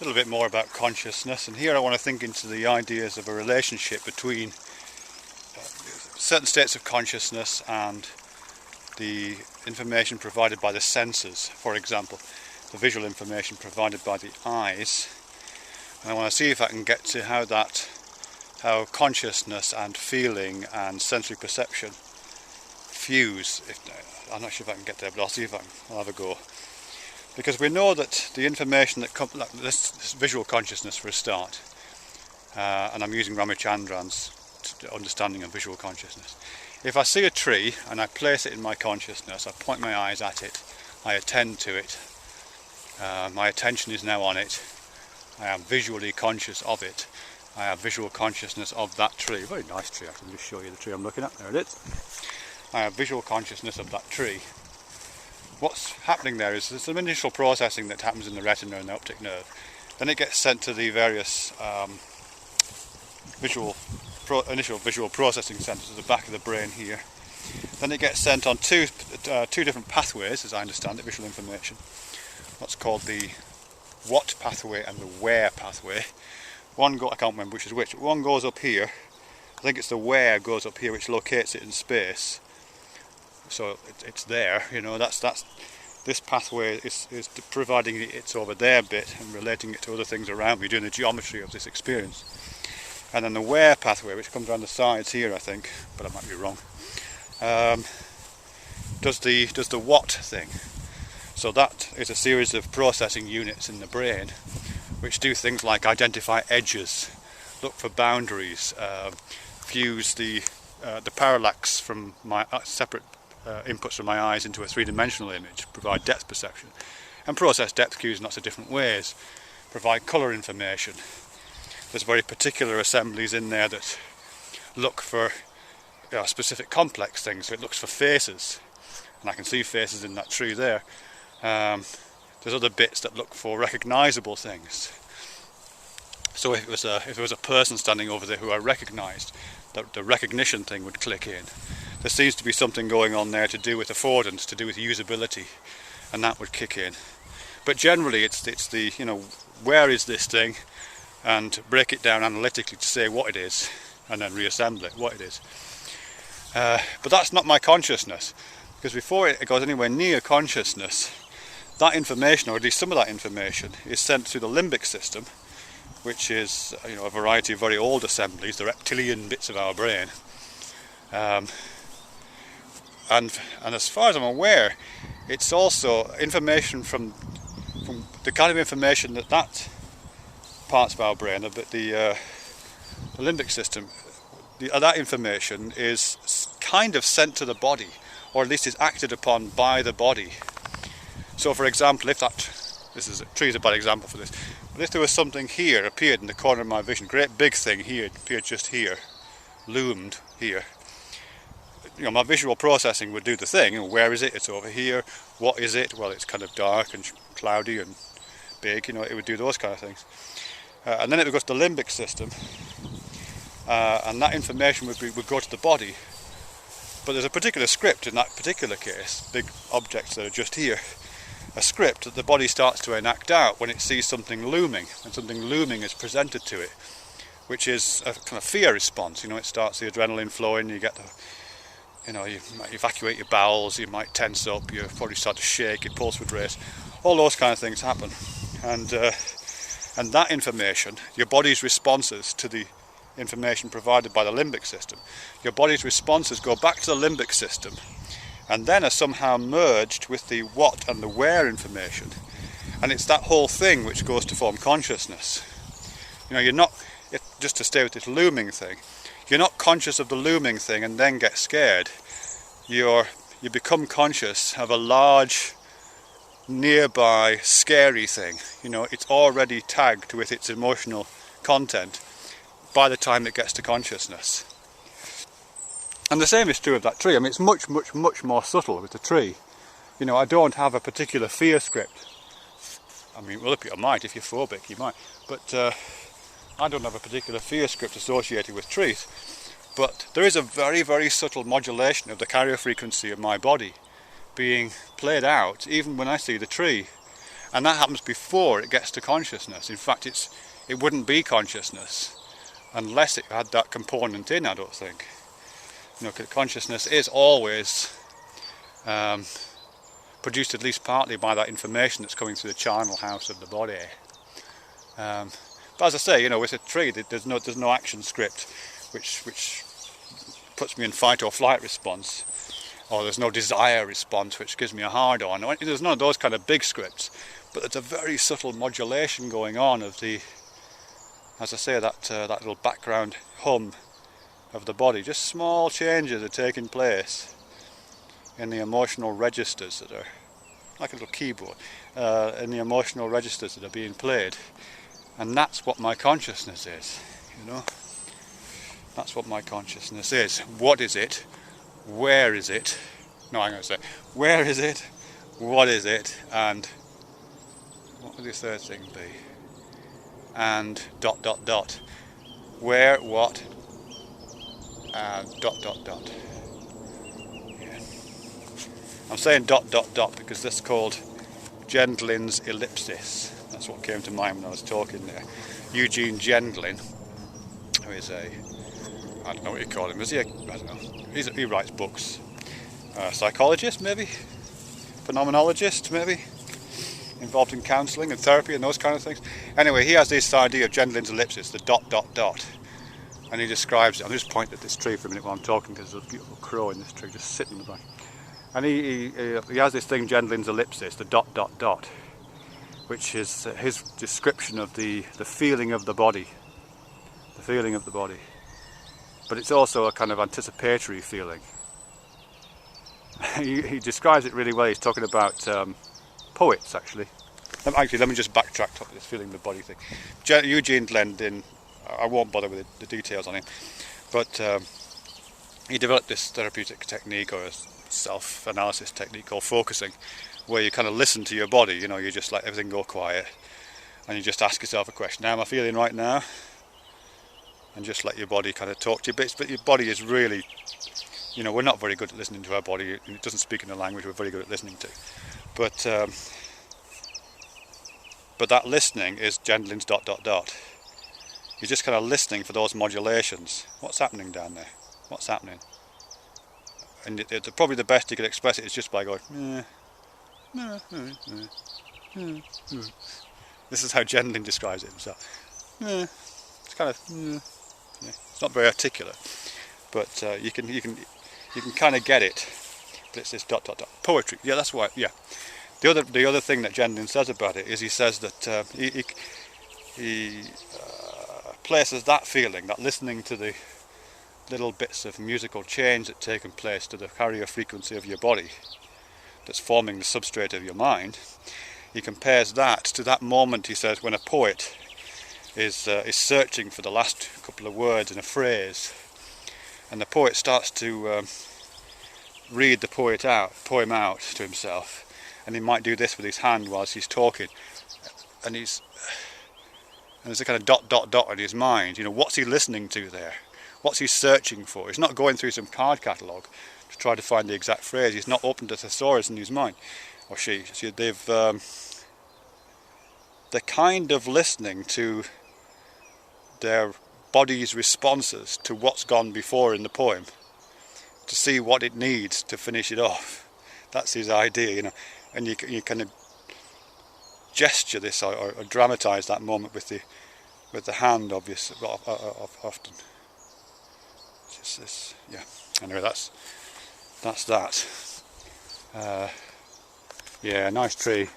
little bit more about consciousness, and here I want to think into the ideas of a relationship between certain states of consciousness and the information provided by the senses. For example, the visual information provided by the eyes. And I want to see if I can get to how consciousness and feeling and sensory perception fuse. I'm not sure if I can get there, but I'll see if I'll have a go. Because we know that the information that comes, like this visual consciousness for a start, and I'm using Ramachandran's understanding of visual consciousness. If I see a tree and I place it in my consciousness, I point my eyes at it, I attend to it, my attention is now on it, I am visually conscious of it, I have visual consciousness of that tree. Very nice tree, I can just show you the tree I'm looking at, there it is. I have visual consciousness of that tree. What's happening there is there's some initial processing that happens in the retina and the optic nerve. Then it gets sent to the various initial visual processing centres at the back of the brain here. Then it gets sent on two different pathways, as I understand it, visual information. What's called the what pathway and the where pathway. I can't remember which is which. One goes up here. I think it's the where goes up here, which locates it in space. So it's there, you know. This pathway is providing it's over there bit and relating it to other things around me, doing the geometry of this experience. And then the where pathway, which comes around the sides here, I think, but I might be wrong, does the what thing. So that is a series of processing units in the brain, which do things like identify edges, look for boundaries, fuse the parallax from my separate inputs from my eyes into a three-dimensional image, provide depth perception, and process depth cues in lots of different ways, provide colour information. There's very particular assemblies in there that look for specific complex things. So it looks for faces, and I can see faces in that tree there. There's other bits that look for recognisable things. So if it was a person standing over there who I recognised, the recognition thing would click in. There seems to be something going on there to do with affordance, to do with usability, and that would kick in. But generally it's the, where is this thing, and break it down analytically to say what it is, and then reassemble it, what it is. But that's not my consciousness, because before it goes anywhere near consciousness, that information, or at least some of that information, is sent through the limbic system, which is a variety of very old assemblies, the reptilian bits of our brain. And as far as I'm aware, it's also information from the kind of information that parts of our brain, the limbic system, that information is kind of sent to the body, or at least is acted upon by the body. So for example, tree is a bad example for this, but if there was something here appeared in the corner of my vision, great big thing here, appeared just here, loomed here, my visual processing would do the thing. Where is it? It's over here. What is it? Well, it's kind of dark and cloudy and big, it would do those kind of things. And then it would go to the limbic system, and that information would go to the body. But there's a particular script in that particular case, big objects that are just here, a script that the body starts to enact out when it sees something looming, and something looming is presented to it, which is a kind of fear response. It starts the adrenaline flowing, you get you might evacuate your bowels, you might tense up, you probably start to shake, your pulse would race, all those kind of things happen. And that information, your body's responses to the information provided by the limbic system, your body's responses go back to the limbic system and then are somehow merged with the what and the where information, and it's that whole thing which goes to form consciousness. You're not, just to stay with this looming thing, you're not conscious of the looming thing and then get scared. You become conscious of a large, nearby, scary thing. It's already tagged with its emotional content by the time it gets to consciousness. And the same is true of that tree. It's much, much, much more subtle with the tree. I don't have a particular fear script. Well, if you might, if you're phobic, you might. But I don't have a particular fear script associated with trees. But there is a very, very subtle modulation of the carrier frequency of my body being played out even when I see the tree. And that happens before it gets to consciousness. In fact, it wouldn't be consciousness unless it had that component in, I don't think. You know, 'cause consciousness is always produced at least partly by that information that's coming through the charnel house of the body. But as I say, you know, with a tree, there's no action script which puts me in fight or flight response, or there's no desire response which gives me a hard on. There's none of those kind of big scripts, but there's a very subtle modulation going on of the, as I say, that little background hum of the body. Just small changes are taking place in the emotional registers that are like a little keyboard, in the emotional registers that are being played. And that's what my consciousness is, you know. That's what my consciousness is. What is it? Where is it? No, I'm going to say, where is it? What is it? And what would the third thing be? And ... Where, what, and ... Yeah. I'm saying ... because this is called Gendlin's ellipsis. That's what came to mind when I was talking there. Eugene Gendlin, who is I don't know what you call him, is he? I don't know. He writes books. Psychologist, maybe? Phenomenologist, maybe? Involved in counselling and therapy and those kind of things. Anyway, he has this idea of Gendlin's ellipsis, the ... And he describes it. I'll just point at this tree for a minute while I'm talking, because there's a beautiful crow in this tree just sitting in the back. And he has this thing, Gendlin's ellipsis, the ... which is his description of the feeling of the body. The feeling of the body. But it's also a kind of anticipatory feeling. He describes it really well. He's talking about poets, actually. Actually, let me just backtrack to this feeling of the body thing. Eugene Gendlin, I won't bother with the details on him, but he developed this therapeutic technique, or a self-analysis technique called focusing, where you kind of listen to your body. You know, you just let everything go quiet, and you just ask yourself a question: how am I feeling right now? And just let your body kind of talk to you. But your body is really, you know, we're not very good at listening to our body. It doesn't speak in a language we're very good at listening to. But that listening is Gendlin's ... You're just kind of listening for those modulations. What's happening down there? What's happening? And probably the best you could express it is just by going, This is how Gendlin describes it himself. It's kind of, yeah. It's not very articulate, but you can kind of get it. But it's this ... Poetry. Yeah, that's why. Yeah. The other thing that Gendlin says about it is he says that he places that feeling, that listening to the little bits of musical change that taken place to the carrier frequency of your body that's forming the substrate of your mind. He compares that to that moment, he says, when a poet is searching for the last couple of words in a phrase, and the poet starts to read the poem out to himself, and he might do this with his hand whilst he's talking, and there's a kind of ... in his mind. You know, what's he listening to there? What's he searching for? He's not going through some card catalogue to try to find the exact phrase. He's not opened a thesaurus in his mind, or she. They're kind of listening to their body's responses to what's gone before in the poem, to see what it needs to finish it off. That's his idea, you know. And you kind of gesture this or dramatise that moment with the hand, obviously, often. It's just this, yeah. Anyway, that's that. Yeah, nice tree.